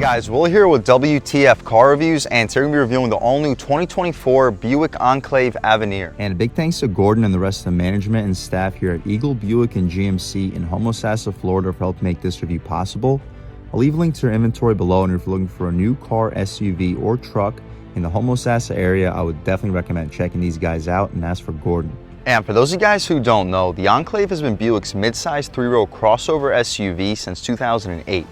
Hey guys, Will here with W.T.F car reviews, and today we're going to be reviewing the all-new 2024 Buick Enclave Avenir. And a big thanks to Gordon and the rest of the management and staff here at Eagle Buick and GMC in Homosassa, Florida for helping make this review possible. I'll leave a link to their inventory below, and if you're looking for a new car, SUV, or truck in the Homosassa area, I would definitely recommend checking these guys out and ask for Gordon. And for those of you guys who don't know, the Enclave has been Buick's midsize three-row crossover SUV since 2008.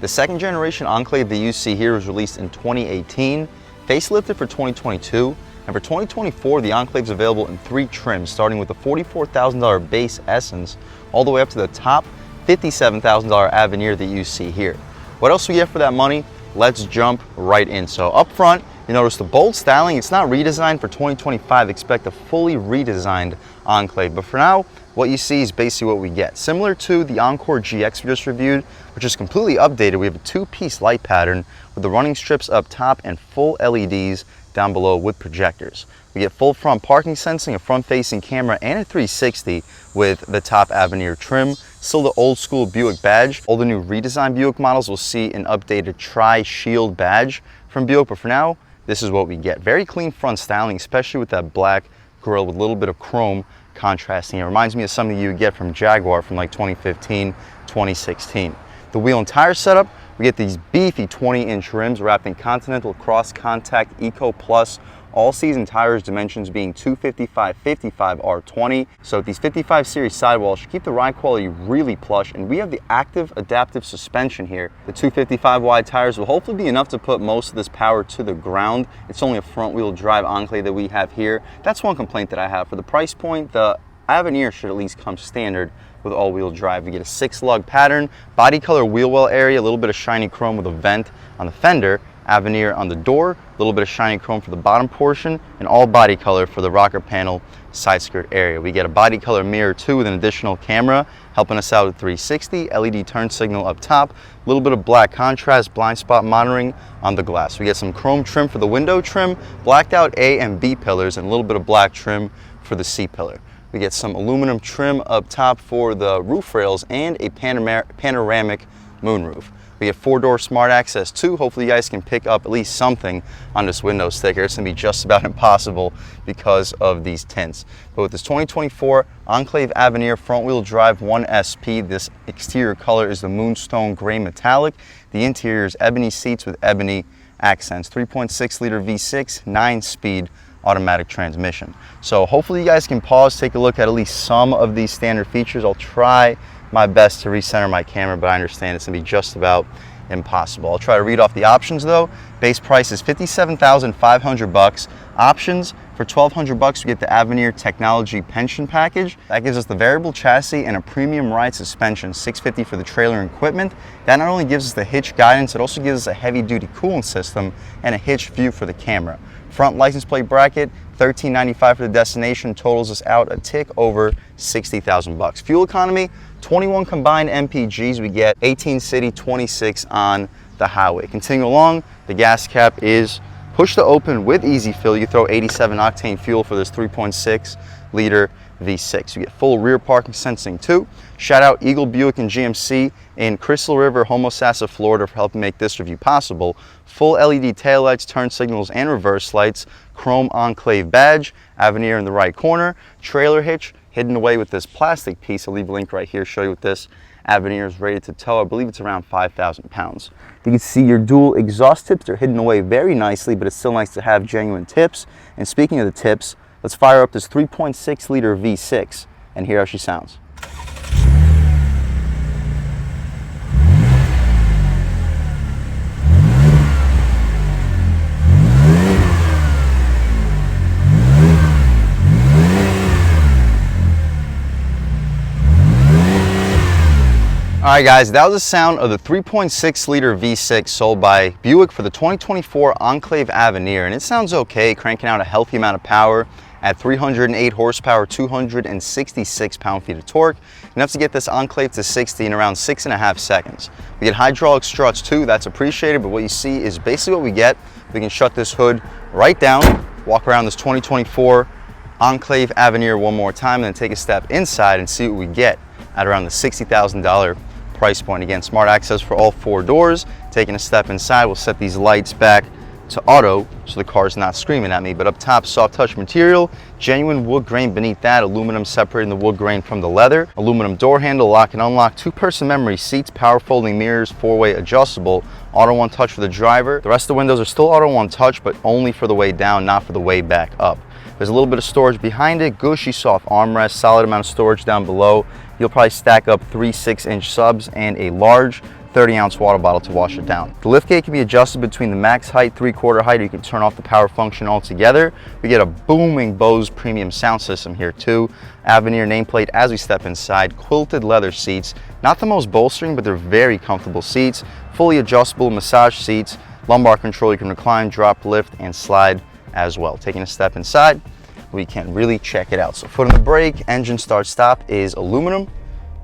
The second generation Enclave that you see here was released in 2018, facelifted for 2022, and for 2024 the Enclave is available in three trims, starting with the $44,000 base Essence all the way up to the top $57,000 Avenir that you see here. What else we get for that money? Let's jump right in. So up front, you notice the bold styling. It's not redesigned. For 2025, expect a fully redesigned Enclave, but for now what you see is basically what we get. Similar to the Encore GX we just reviewed, which is completely updated, we have a two-piece light pattern with the running strips up top and full LEDs down below with projectors. We get full front parking sensing, a front-facing camera, and a 360 with the top Avenir trim. Still the old school Buick badge. All the new redesigned Buick models will see an updated Tri-Shield badge from Buick, but for now, this is what we get. Very clean front styling, especially with that black grille with a little bit of chrome contrasting. It reminds me of something you would get from Jaguar from like 2015, 2016. The wheel and tire setup, we get these beefy 20-inch rims wrapped in Continental Cross Contact Eco Plus all-season tires, dimensions being 255/55 R20. So with these 55 series sidewalls should keep the ride quality really plush, and we have the active adaptive suspension here. The 255 wide tires will hopefully be enough to put most of this power to the ground. It's only a front-wheel drive Enclave that we have here. That's one complaint that I have. For the price point, the Avenir should at least come standard with all-wheel drive. We get a 6-lug pattern, body color wheel well area, a little bit of shiny chrome with a vent on the fender, Avenir on the door, a little bit of shiny chrome for the bottom portion, and all body color for the rocker panel side skirt area. We get a body color mirror too with an additional camera helping us out with 360, LED turn signal up top, a little bit of black contrast, blind spot monitoring on the glass. We get some chrome trim for the window trim, blacked out A and B pillars, and a little bit of black trim for the C pillar. We get some aluminum trim up top for the roof rails and a panoramic moonroof. We get 4-door smart access too. Hopefully you guys can pick up at least something on this window sticker. It's gonna be just about impossible because of these tints. But with this 2024 Enclave Avenir front-wheel drive 1SP, this exterior color is the Moonstone Gray Metallic. The interior is ebony seats with ebony accents. 3.6 liter V6, 9-speed automatic transmission. So hopefully you guys can pause, take a look at least some of these standard features. I'll try my best to recenter my camera, but I understand it's gonna be just about impossible. I'll try to read off the options though. Base price is $57,500. Options for $1,200, we get the Avenir Technology Pension Package. That gives us the variable chassis and a premium ride suspension, $650 for the trailer and equipment. That not only gives us the hitch guidance, it also gives us a heavy-duty cooling system and a hitch view for the camera. Front license plate bracket, $1395 for the destination, totals us out a tick over $60,000. Fuel economy, 21 combined MPGs, we get 18 city, 26 on the highway. Continuing along, the gas cap is push to open with easy fill. You throw 87 octane fuel for this 3.6 liter V6. You get full rear parking sensing too. Shout out Eagle Buick and GMC in Crystal River, Homosassa, Florida for helping make this review possible. Full LED taillights, turn signals, and reverse lights. Chrome Enclave badge, Avenir in the right corner. Trailer hitch hidden away with this plastic piece. I'll leave a link right here, show you what this Avenir is rated to tow. I believe it's around 5,000 pounds. You can see your dual exhaust tips are hidden away very nicely, but it's still nice to have genuine tips. And speaking of the tips, let's fire up this 3.6 liter V6 and hear how she sounds. All right guys, that was the sound of the 3.6 liter V6 sold by Buick for the 2024 Enclave Avenir, and it sounds okay, cranking out a healthy amount of power at 308 horsepower, 266 pound-feet of torque, enough to get this Enclave to 60 in around 6.5 seconds. We get hydraulic struts too, that's appreciated, but what you see is basically what we get. We can shut this hood right down, walk around this 2024 Enclave Avenir one more time, and then take a step inside and see what we get at around the $60,000 price point. Again, smart access for all 4 doors, Taking a step inside, we'll set these lights back to auto so the car's not screaming at me. But up top, soft touch material, genuine wood grain beneath that, aluminum separating the wood grain from the leather, aluminum door handle, lock and unlock, 2-person memory seats, power folding mirrors, 4-way adjustable, auto one touch for the driver. The rest of the windows are still auto one touch, but only for the way down, not for the way back up. There's a little bit of storage behind it, gushy soft armrest, solid amount of storage down below. You'll probably stack up 3 6-inch subs and a large 30-ounce water bottle to wash it down. The liftgate can be adjusted between the max height, 3/4 height, or you can turn off the power function altogether. We get a booming Bose premium sound system here too. Avenir nameplate as we step inside, quilted leather seats. Not the most bolstering, but they're very comfortable seats. Fully adjustable massage seats, lumbar control, you can recline, drop, lift, and slide as well. Taking a step inside, we can really check it out. So foot on the brake, engine start stop is aluminum,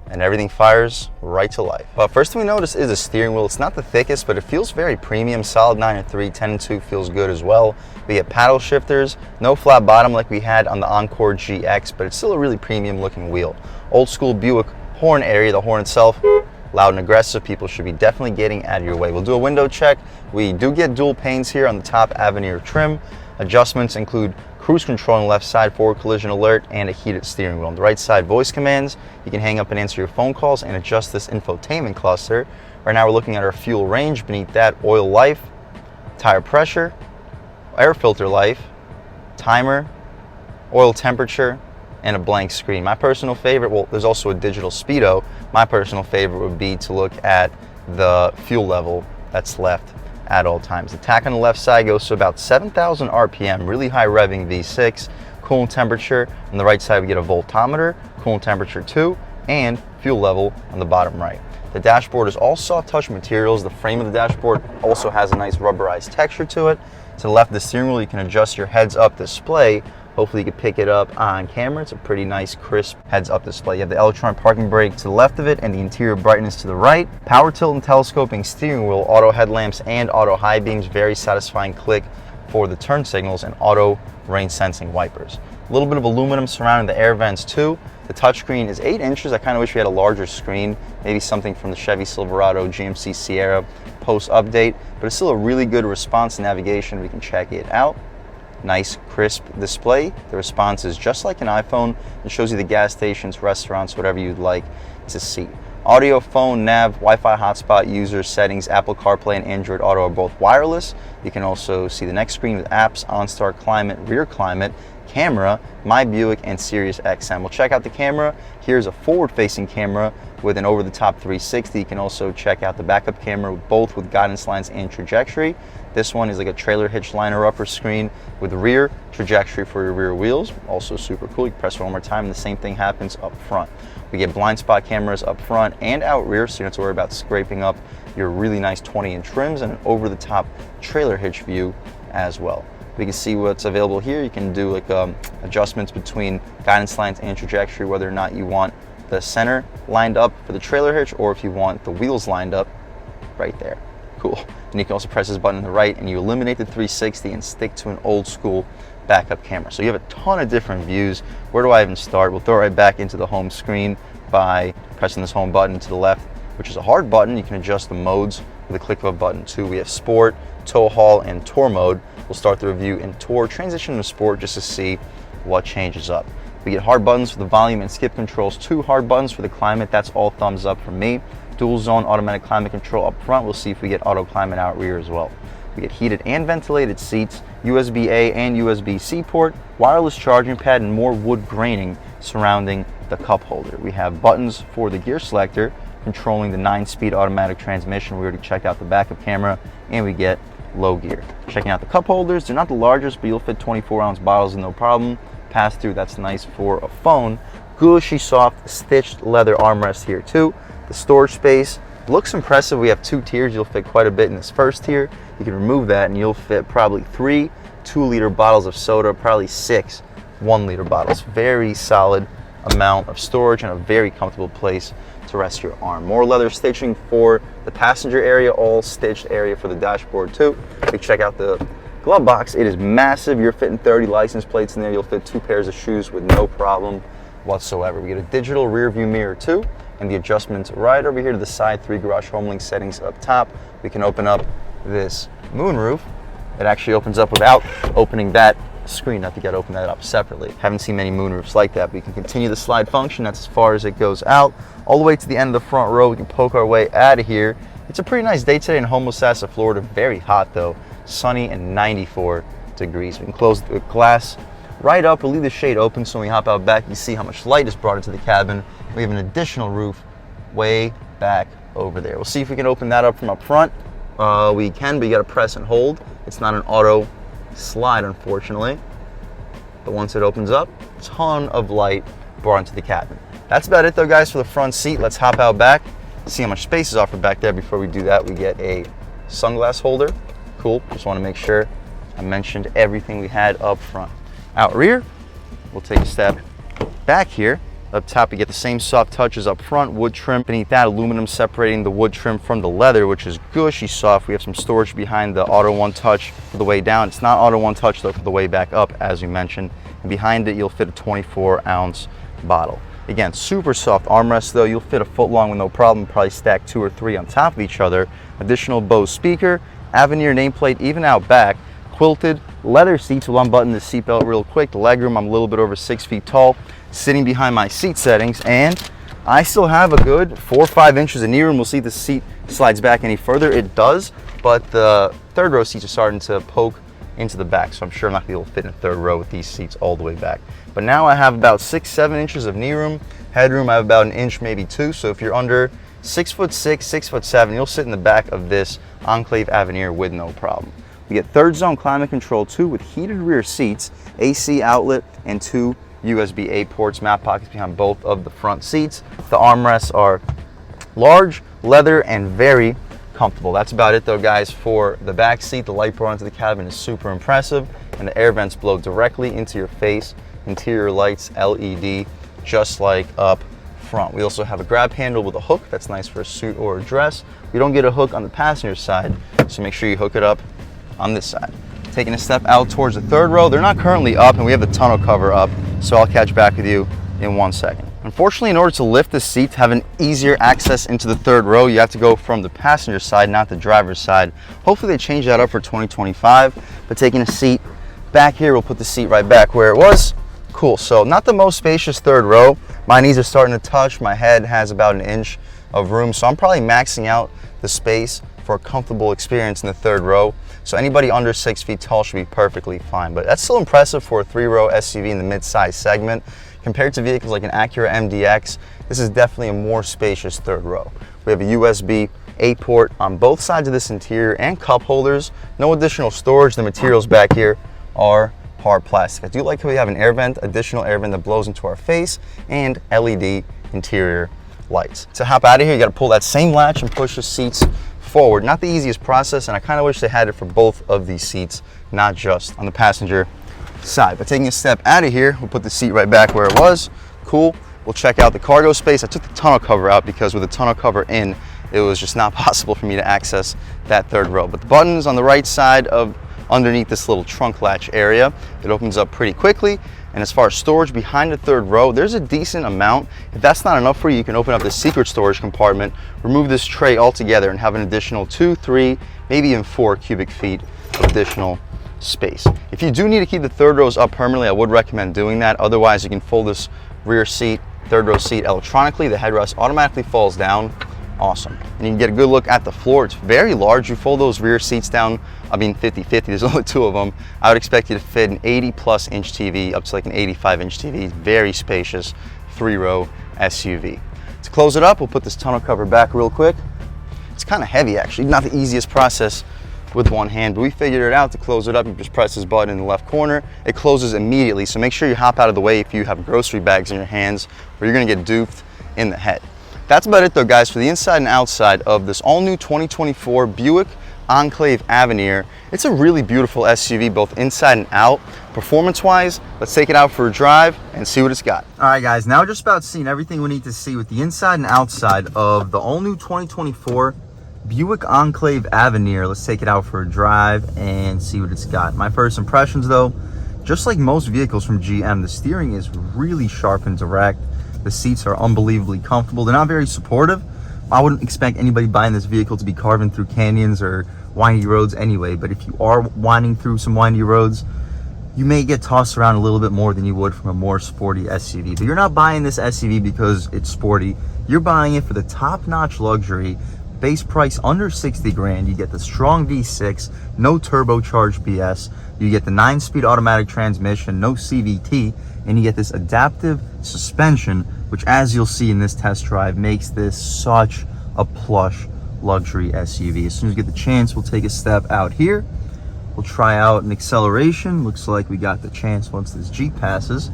and everything fires right to life. But first thing we notice is the steering wheel. It's not the thickest, but it feels very premium. Solid 9.3, 10.2 feels good as well. We get paddle shifters, no flat bottom like we had on the Encore GX, but it's still a really premium looking wheel. Old school Buick horn area, the horn itself, loud and aggressive. People should be definitely getting out of your way. We'll do a window check. We do get dual panes here on the top Avenir trim. Adjustments include cruise control on the left side, forward collision alert, and a heated steering wheel. On the right side, voice commands. You can hang up and answer your phone calls and adjust this infotainment cluster. Right now we're looking at our fuel range. Beneath that, oil life, tire pressure, air filter life, timer, oil temperature, and a blank screen. My personal favorite, well, there's also a digital speedo. My personal favorite would be to look at the fuel level that's left at all times. The tach on the left side goes to about 7,000 RPM, really high revving V6. Coolant temperature on the right side, we get a voltometer, coolant temperature 2, and fuel level on the bottom right. The dashboard is all soft touch materials. The frame of the dashboard also has a nice rubberized texture to it. To the left of the steering wheel, you can adjust your heads up display. Hopefully you can pick it up on camera. It's a pretty nice crisp heads up display. You have the electronic parking brake to the left of it and the interior brightness to the right. Power tilt and telescoping steering wheel, auto headlamps and auto high beams. Very satisfying click for the turn signals and auto rain sensing wipers. A little bit of aluminum surrounding the air vents too. The touchscreen is 8 inches. I kind of wish we had a larger screen, maybe something from the Chevy Silverado, GMC Sierra post update, but it's still a really good response navigation. We can check it out. Nice crisp display. The response is just like an iPhone. It shows you the gas stations, restaurants, whatever you'd like to see. Audio, phone, nav, Wi-Fi hotspot, user settings, Apple CarPlay and Android Auto are both wireless. You can also see the next screen with apps, OnStar climate, rear climate, camera, My Buick, and Sirius XM. We'll check out the camera. Here's a forward-facing camera with an over-the-top 360. You can also check out the backup camera, both with guidance lines and trajectory. This one is like a trailer hitch liner upper screen with rear trajectory for your rear wheels. Also super cool. You can press it one more time and the same thing happens up front. We get blind spot cameras up front and out rear, so you don't have to worry about scraping up your really nice 20-inch rims, and an over-the-top trailer hitch view as well. We can see what's available here. You can do like adjustments between guidance lines and trajectory, whether or not you want the center lined up for the trailer hitch or if you want the wheels lined up right there. Cool. And you can also press this button on the right and you eliminate the 360 and stick to an old school backup camera. So you have a ton of different views. Where do I even start? We'll throw it right back into the home screen by pressing this home button to the left, which is a hard button. You can adjust the modes with a click of a button too. We have sport, tow haul, and tour mode. We'll start the review in tour, transition to sport just to see what changes up. We get hard buttons for the volume and skip controls, 2 hard buttons for the climate. That's all thumbs up from me. Dual zone automatic climate control up front. We'll see if we get auto climate out rear as well. We get heated and ventilated seats, USB-A and USB-C port, wireless charging pad, and more wood graining surrounding the cup holder. We have buttons for the gear selector, controlling the 9-speed automatic transmission. We already checked out the backup camera, and we get low gear. Checking out the cup holders, they're not the largest, but you'll fit 24-ounce bottles no problem. Pass through, that's nice for a phone. Gushy soft stitched leather armrest here too. The storage space looks impressive. We have 2 tiers. You'll fit quite a bit in this first tier. You can remove that and you'll fit probably 3 2-liter bottles of soda, probably 6 1-liter bottles. Very solid amount of storage and a very comfortable place to rest your arm. More leather stitching for the passenger area, all stitched area for the dashboard too. We check out the glove box. It is massive. You're fitting 30 license plates in there. You'll fit 2 pairs of shoes with no problem whatsoever. We get a digital rear view mirror too. and the adjustments right over here to the side, 3 garage home link settings up top. We can open up this moonroof. It actually opens up without opening that screen. I think I'd open that up separately. Haven't seen many moonroofs like that. We can continue the slide function. That's as far as it goes out. All the way to the end of the front row, we can poke our way out of here. It's a pretty nice day today in Homosassa, Florida. Very hot though, sunny and 94 degrees. We can close the glass right up. We'll leave the shade open so when we hop out back, you see how much light is brought into the cabin. We have an additional roof way back over there. We'll see if we can open that up from up front. We can, but you gotta press and hold. It's not an auto slide, unfortunately. But once it opens up, a ton of light brought into the cabin. That's about it though, guys, for the front seat. Let's hop out back, see how much space is offered back there. Before we do that, we get a sunglass holder. Cool, just wanna make sure I mentioned everything we had up front. Out rear, we'll take a step back here. Up top, you get the same soft touches up front, wood trim. Beneath that, aluminum separating the wood trim from the leather, which is gushy soft. We have some storage behind the auto one touch for the way down. It's not auto one touch though for the way back up, as we mentioned. And behind it, you'll fit a 24-ounce bottle. Again, super soft armrest though. You'll fit a foot long with no problem. Probably stack 2 or 3 on top of each other. Additional Bose speaker, Avenir nameplate, even out back. Quilted leather seats. We'll unbutton the seatbelt real quick. The legroom, I'm a little bit over 6 feet tall, sitting behind my seat settings, and I still have a good 4 or 5 inches of knee room. We'll see if the seat slides back any further. It does, but the third row seats are starting to poke into the back, so I'm sure I'm not gonna be able to fit in a third row with these seats all the way back. But now I have about 6-7 inches of knee room. Headroom, I have about 1 inch, maybe 2. So if you're under 6'6", 6'7", you'll sit in the back of this Enclave Avenir with no problem. We get third zone climate control too, with heated rear seats, AC outlet, and 2 USB-A ports, map pockets behind both of the front seats. The armrests are large, leather, and very comfortable. That's about it though, guys, for the back seat. The light brought into the cabin is super impressive, and the air vents blow directly into your face. Interior lights, LED, just like up front. We also have a grab handle with a hook. That's nice for a suit or a dress. We don't get a hook on the passenger side, so make sure you hook it up on this side. Taking a step out towards the third row, they're not currently up, and we have the tonneau cover up, so I'll catch back with you in 1 second. Unfortunately, in order to lift the seat to have an easier access into the third row, you have to go from the passenger side, not the driver's side. Hopefully they change that up for 2025, but taking a seat back here, we'll put the seat right back where it was. Cool, so not the most spacious third row. My knees are starting to touch. My head has about 1 inch of room, so I'm probably maxing out the space for a comfortable experience in the third row. So anybody under 6 feet tall should be perfectly fine, but that's still impressive for a 3-row SUV in the mid-size segment. Compared to vehicles like an Acura MDX, this is definitely a more spacious third row. We have a USB-A port on both sides of this interior and cup holders. No additional storage. The materials back here are hard plastic. I do like how we have an air vent, additional air vent that blows into our face, and LED interior lights. To hop out of here, you gotta pull that same latch and push the seats forward. Not the easiest process, and I kind of wish they had it for both of these seats, not just on the passenger side. But taking a step out of here, we'll put the seat right back where it was. Cool. We'll check out the cargo space. I took the tonneau cover out because with the tonneau cover in, it was just not possible for me to access that third row. But the buttons on the right side of underneath this little trunk latch area, it opens up pretty quickly. And as far as storage behind the third row, there's a decent amount. If that's not enough for you, you can open up the secret storage compartment, remove this tray altogether, and have an additional 2, 3, maybe even 4 cubic feet of additional space. If you do need to keep the third rows up permanently, I would recommend doing that. Otherwise, you can fold this rear seat, third row seat electronically. The headrest automatically falls down. Awesome. And you can get a good look at the floor. It's very large. You fold those rear seats down, 50-50, there's only 2 of them. I would expect you to fit an 80+ inch TV up to like an 85-inch TV. Very spacious 3-row SUV. To close it up, we'll put this tonneau cover back real quick. It's kind of heavy actually, not the easiest process with one hand, but we figured it out. To close it up, you just press this button in the left corner. It closes immediately, so make sure you hop out of the way if you have grocery bags in your hands, or you're gonna get duped in the head. That's about it though, guys, for the inside and outside of this all-new 2024 Buick Enclave Avenir. It's a really beautiful SUV, both inside and out. Performance-wise, let's take it out for a drive and see what it's got. All right, guys, now just about seeing everything we need to see with the inside and outside of the all-new 2024 Buick Enclave Avenir. Let's take it out for a drive and see what it's got. My first impressions though, just like most vehicles from GM, the steering is really sharp and direct. The seats are unbelievably comfortable. They're not very supportive. I wouldn't expect anybody buying this vehicle to be carving through canyons or windy roads anyway, but if you are winding through some windy roads, you may get tossed around a little bit more than you would from a more sporty SUV. But you're not buying this SUV because it's sporty. You're buying it for the top-notch luxury, base price under 60 grand. You get the strong V6, no turbocharged BS. You get the 9-speed automatic transmission, no CVT, and you get this adaptive suspension, which, as you'll see in this test drive, makes this such a plush luxury SUV. As soon as we get the chance, we'll take a step out here. We'll try out an acceleration. Looks like we got the chance once this Jeep passes.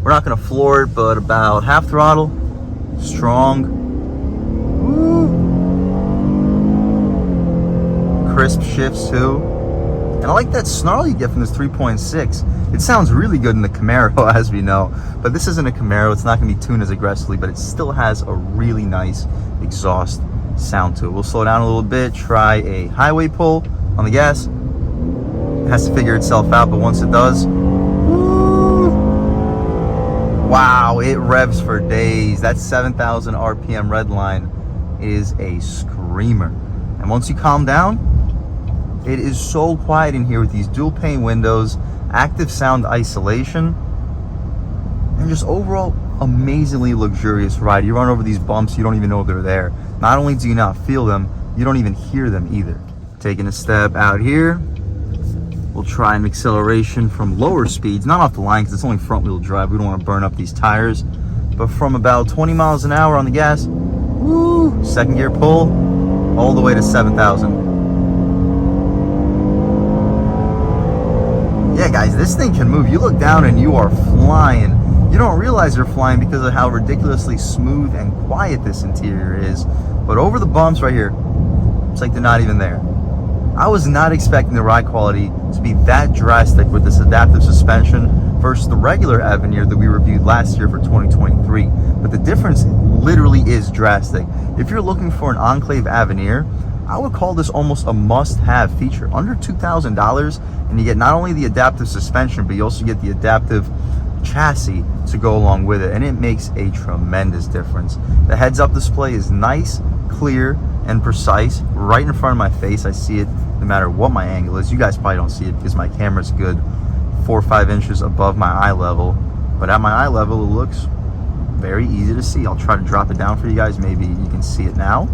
We're not going to floor it, but about half throttle, strong. Woo. Crisp shifts too. And I like that snarl you get from this 3.6. It sounds really good in the Camaro, as we know, but this isn't a Camaro. It's not going to be tuned as aggressively, but it still has a really nice exhaust sound to it. We'll slow down a little bit, try a highway pull on the gas. It has to figure itself out, but once it does, woo, wow, it revs for days. That 7,000 RPM red line is a screamer. And once you calm down, it is so quiet in here with these dual pane windows, active sound isolation, and just overall amazingly luxurious ride. You run over these bumps, you don't even know they're there. Not only do you not feel them, you don't even hear them either. Taking a step out here, we'll try an acceleration from lower speeds, not off the line because it's only front wheel drive. We don't want to burn up these tires, but from about 20 miles an hour on the gas, woo, second gear pull, all the way to 7,000. Yeah, guys, this thing can move. You look down and you are flying. You don't realize you're flying because of how ridiculously smooth and quiet this interior is. But over the bumps right here, it's like they're not even there. I was not expecting the ride quality to be that drastic with this adaptive suspension versus the regular Avenir that we reviewed last year for 2023. But the difference literally is drastic. If you're looking for an Enclave Avenir, I would call this almost a must-have feature. Under $2,000, and you get not only the adaptive suspension, but you also get the adaptive chassis to go along with it, and it makes a tremendous difference. The heads-up display is nice, clear, and precise. Right in front of my face, I see it no matter what my angle is. You guys probably don't see it because my camera's good 4 or 5 inches above my eye level, but at my eye level, it looks very easy to see. I'll try to drop it down for you guys. Maybe you can see it now.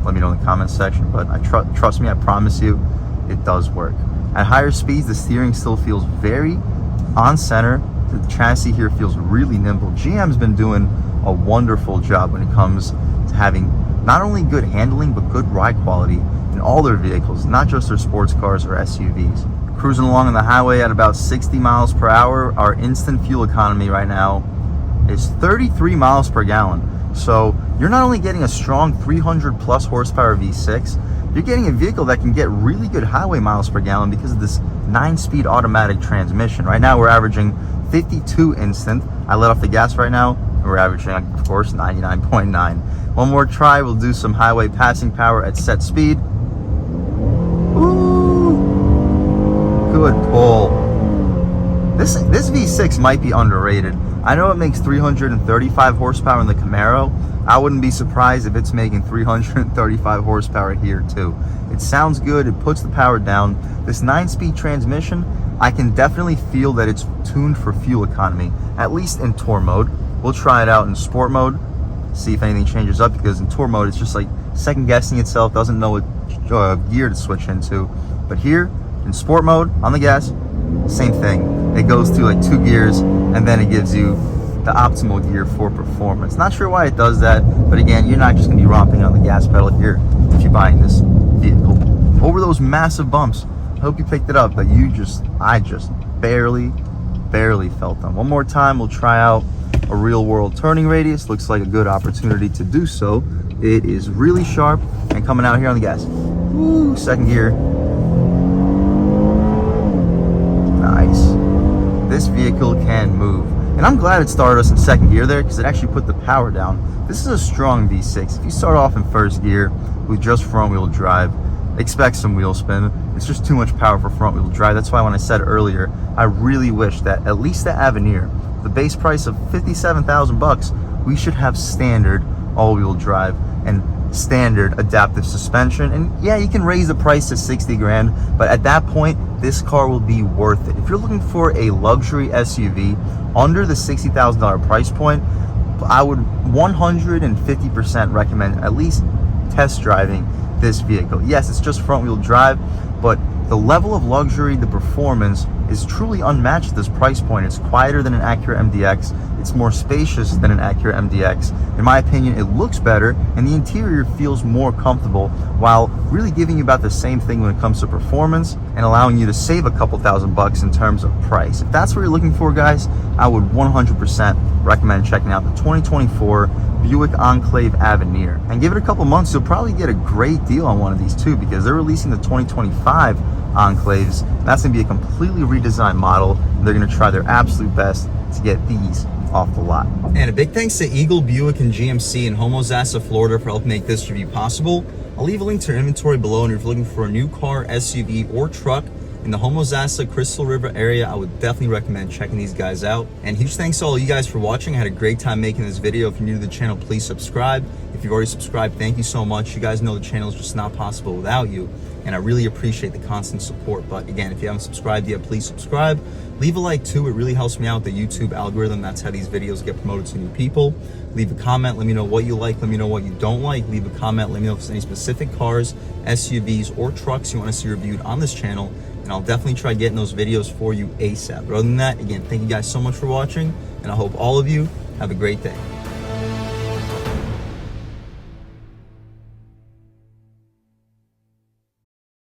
Let me know in the comments section, but trust me, I promise you, it does work. At higher speeds, the steering still feels very on center. The chassis here feels really nimble. GM's been doing a wonderful job when it comes to having not only good handling, but good ride quality in all their vehicles, not just their sports cars or SUVs. Cruising along on the highway at about 60 miles per hour. Our instant fuel economy right now is 33 miles per gallon. So you're not only getting a strong 300 plus horsepower V6, you're getting a vehicle that can get really good highway miles per gallon because of this 9-speed automatic transmission. Right now we're averaging 52 instant. I let off the gas right now, and we're averaging, of course, 99.9. One more try, we'll do some highway passing power at set speed. Ooh, good pull. This V6 might be underrated. I know it makes 335 horsepower in the Camaro. I wouldn't be surprised if it's making 335 horsepower here too. It sounds good, it puts the power down. This 9-speed transmission, I can definitely feel that it's tuned for fuel economy, at least in tour mode. We'll try it out in sport mode, see if anything changes up, because in tour mode it's just like second guessing itself, doesn't know what gear to switch into. But here in sport mode on the gas, same thing. It goes through like 2 gears and then it gives you the optimal gear for performance. Not sure why it does that, but again, you're not just going to be romping on the gas pedal here if you're buying this vehicle. Over those massive bumps, I hope you picked it up, but I just barely felt them. One more time, we'll try out a real world turning radius. Looks like a good opportunity to do so. It is really sharp and coming out here on the gas. Woo, second gear. Nice. This vehicle can move. And I'm glad it started us in second gear there because it actually put the power down. This is a strong V6. If you start off in first gear with just front wheel drive, expect some wheel spin. It's just too much power for front wheel drive. That's why when I said earlier, I really wish that at least the Avenir, the base price of $57,000, we should have standard all-wheel drive and standard adaptive suspension. And yeah, you can raise the price to 60 grand, but at that point this car will be worth it. If you're looking for a luxury SUV under the $60,000 price point, I would 150% recommend at least test driving this vehicle. Yes, it's just front wheel drive, but the level of luxury, the performance is truly unmatched at this price point. It's quieter than an Acura MDX. It's more spacious than an Acura MDX. In my opinion, it looks better and the interior feels more comfortable while really giving you about the same thing when it comes to performance and allowing you to save a couple $1,000 in terms of price. If that's what you're looking for, guys, I would 100% recommend checking out the 2024 Buick Enclave Avenir. And give it a couple months, you'll probably get a great deal on one of these too, because they're releasing the 2025 Enclaves. That's going to be a completely redesigned model. They're going to try their absolute best to get these off the lot. And a big thanks to Eagle Buick and GMC in Homosassa, Florida for helping make this review possible. I'll leave a link to their inventory below, and if you're looking for a new car, SUV, or truck in the Homosassa, Crystal River area, I would definitely recommend checking these guys out. And huge thanks to all you guys for watching. I had a great time making this video. If you're new to the channel, please subscribe. If you've already subscribed, thank you so much. You guys know the channel is just not possible without you, and I really appreciate the constant support. But again, if you haven't subscribed yet, please subscribe. Leave a like too. It really helps me out with the YouTube algorithm. That's how these videos get promoted to new people. Leave a comment. Let me know what you like. Let me know what you don't like. Leave a comment. Let me know if there's any specific cars, SUVs, or trucks you want to see reviewed on this channel, and I'll definitely try getting those videos for you ASAP. But other than that, again, thank you guys so much for watching, and I hope all of you have a great day.